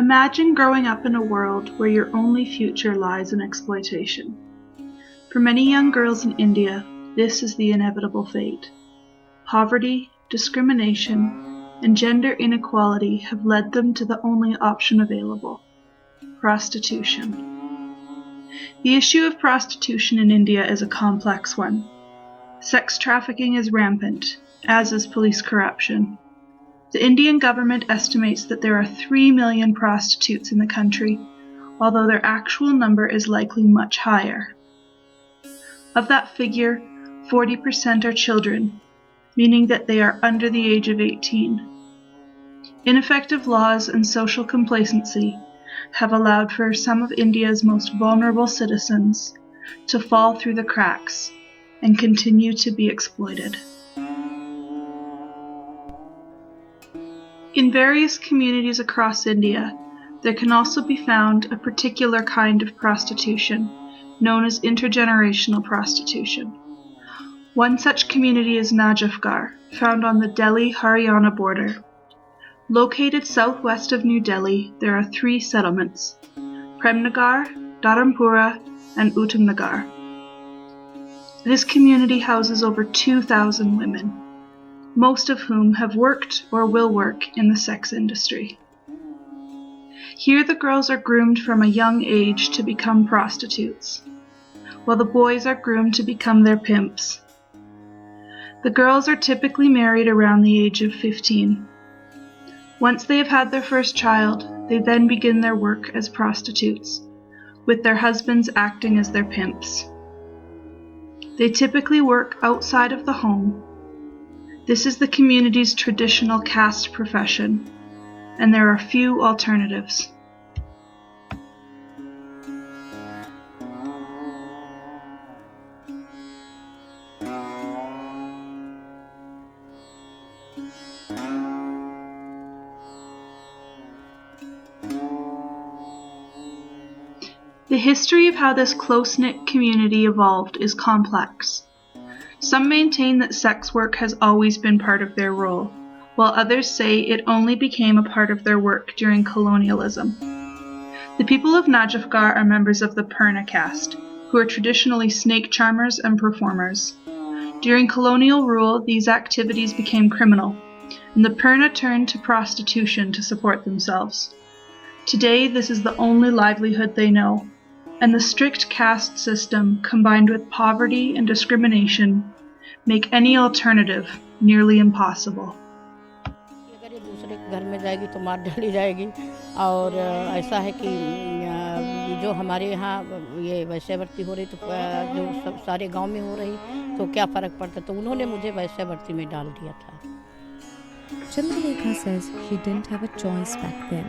Imagine growing up in a world where your only future lies in exploitation. For many young girls in India, this is the inevitable fate. Poverty, discrimination, and gender inequality have led them to the only option available: prostitution. The issue of prostitution in India is a complex one. Sex trafficking is rampant, as is police corruption. The Indian government estimates that there are 3 million prostitutes in the country, although their actual number is likely much higher. Of that figure, 40% are children, meaning that they are under the age of 18. Ineffective laws and social complacency have allowed for some of India's most vulnerable citizens to fall through the cracks and continue to be exploited. In various communities across India, there can also be found a particular kind of prostitution, known as intergenerational prostitution. One such community is Najafgarh, found on the Delhi-Haryana border. Located southwest of New Delhi, there are 3 settlements: Premnagar, Dharampura, and Uttamnagar. This community houses over 2,000 women, most of whom have worked or will work in the sex industry. Here the girls are groomed from a young age to become prostitutes, while the boys are groomed to become their pimps. The girls are typically married around the age of 15. Once they have had their first child, they then begin their work as prostitutes, with their husbands acting as their pimps. They typically work outside of the home. This is the community's traditional caste profession, and there are few alternatives. The history of how this close-knit community evolved is complex. Some maintain that sex work has always been part of their role, while others say it only became a part of their work during colonialism. The people of Najafgarh are members of the Perna caste, who are traditionally snake charmers and performers. During colonial rule, these activities became criminal, and the Perna turned to prostitution to support themselves. Today, this is the only livelihood they know, and the strict caste system, combined with poverty and discrimination, make any alternative nearly impossible. अगर ये दूसरे के घर में जाएगी तो मार डाली जाएगी और ऐसा है कि जो हमारे यहाँ ये वैश्यावृत्ति हो रही तो जो सब सारे गांव में हो रही तो क्या फ़र्क पड़ता, तो उन्होंने मुझे वैश्यावृत्ति में डाल दिया था. Chandralekha says she didn't have a choice back then.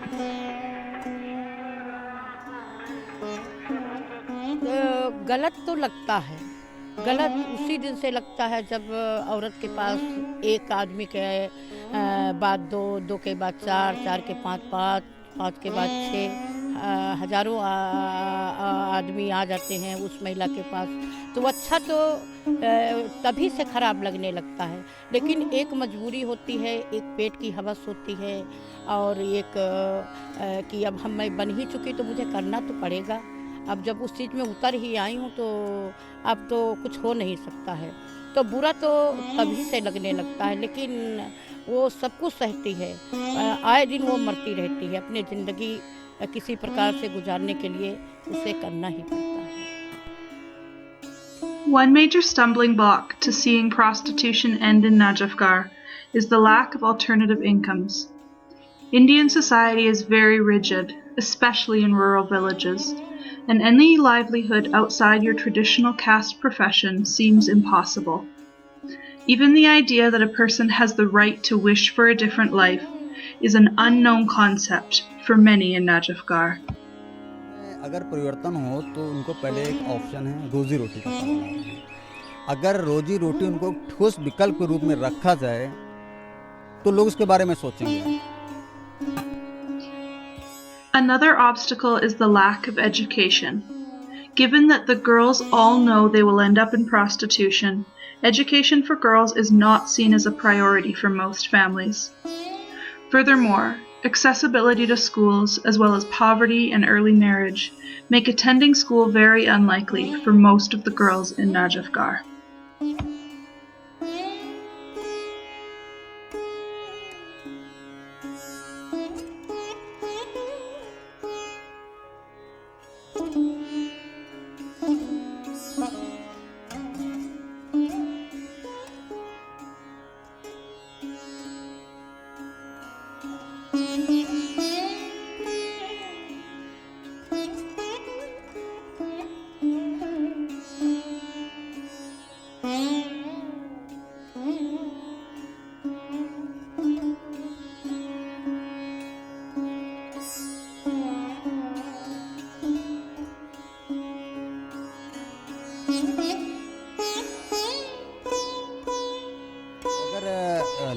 गलत तो लगता है, गलत उसी दिन से लगता है जब औरत के पास एक आदमी के बाद 2, 2 के बाद 4, 4 के 5, 5 के बाद 6, हजारों आदमी आ जाते हैं उस महिला के पास, तो अच्छा तो तभी से खराब लगने लगता है. लेकिन एक मजबूरी होती है, एक पेट की हवस होती है और एक कि अब मैं बन ही चुकी तो मुझे करना तो पड़ेगा. अब जब उस चीज़ में उतर ही आई हूँ तो अब तो कुछ हो नहीं सकता है, तो बुरा तो तभी से लगने लगता है. लेकिन वो सब कुछ सहती है, आए दिन वो मरती रहती है, अपनी ज़िंदगी किसी प्रकार से गुजारने के लिए उसे करना ही पड़ता है. One major stumbling block to seeing prostitution end in Najafgarh is the lack of alternative incomes. Indian society is very rigid, especially in rural villages, and any livelihood outside your traditional caste profession seems impossible. Even the idea that a person has the right to wish for a different life is an unknown concept for many in Najafgarh. अगर परिवर्तन हो तो उनको पहले एक option है रोजी रोटी का सवाल. अगर रोजी रोटी उनको ठोस विकल्प के रूप में रखा जाए तो लोग उसके बारे में सोचेंगे. Another obstacle is the lack of education. Given that the girls all know they will end up in prostitution, education for girls is not seen as a priority for most families. Furthermore, accessibility to schools, as well as poverty and early marriage, make attending school very unlikely for most of the girls in Najafgarh.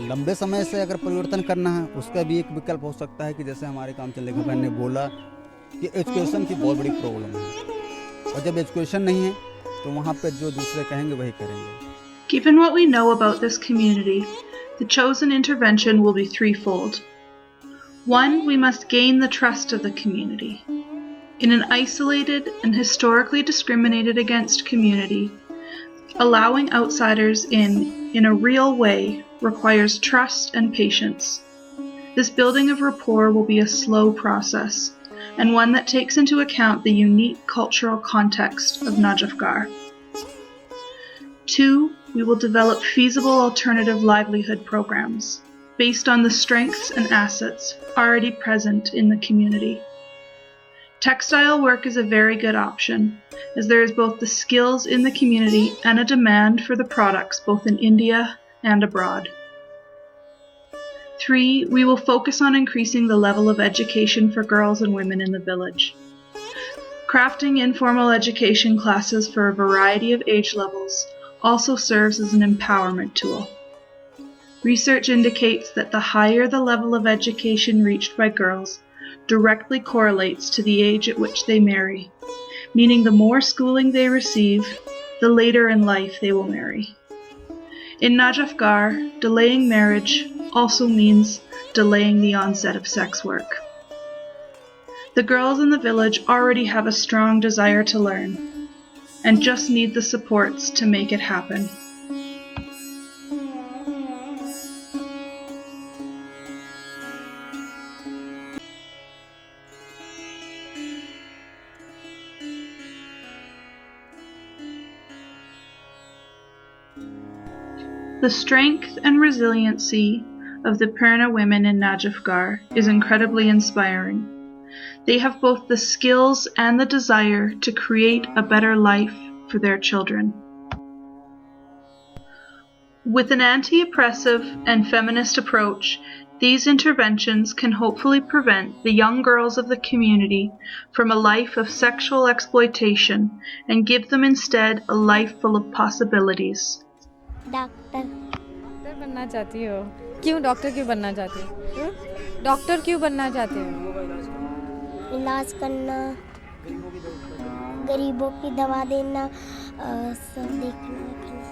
लंबे समय से अगर परिवर्तन करना है, उसका भी एक विकल्प हो सकता है कि जैसे हमारे काम चल लेखा बहन ने बोला कि एजुकेशन की बहुत बड़ी प्रॉब्लम है, और जब एजुकेशन नहीं है तो वहाँ पे जो दूसरे कहेंगे वही करेंगे. Given what we know about this community, the chosen intervention will be threefold. 1. We must gain the trust of the community. In an isolated and historically discriminated against community, allowing outsiders in a real way requires trust and patience. This building of rapport will be a slow process, and one that takes into account the unique cultural context of Najafgarh. 2. We will develop feasible alternative livelihood programs based on the strengths and assets already present in the community. Textile work is a very good option, as there is both the skills in the community and a demand for the products both in India and abroad. 3. We will focus on increasing the level of education for girls and women in the village. Crafting informal education classes for a variety of age levels also serves as an empowerment tool. Research indicates that the higher the level of education reached by girls directly correlates to the age at which they marry, meaning the more schooling they receive, the later in life they will marry. In Najafgarh, delaying marriage also means delaying the onset of sex work. The girls in the village already have a strong desire to learn, and just need the supports to make it happen. The strength and resiliency of the Perna women in Najafgarh is incredibly inspiring. They have both the skills and the desire to create a better life for their children. With an anti-oppressive and feminist approach, these interventions can hopefully prevent the young girls of the community from a life of sexual exploitation and give them instead a life full of possibilities. Doctor बनना चाहती हो? क्यों doctor क्यों बनना चाहती हो? Doctor क्यों बनना चाहते हो? इलाज करना, गरीबों की दवा देना, सब देखना।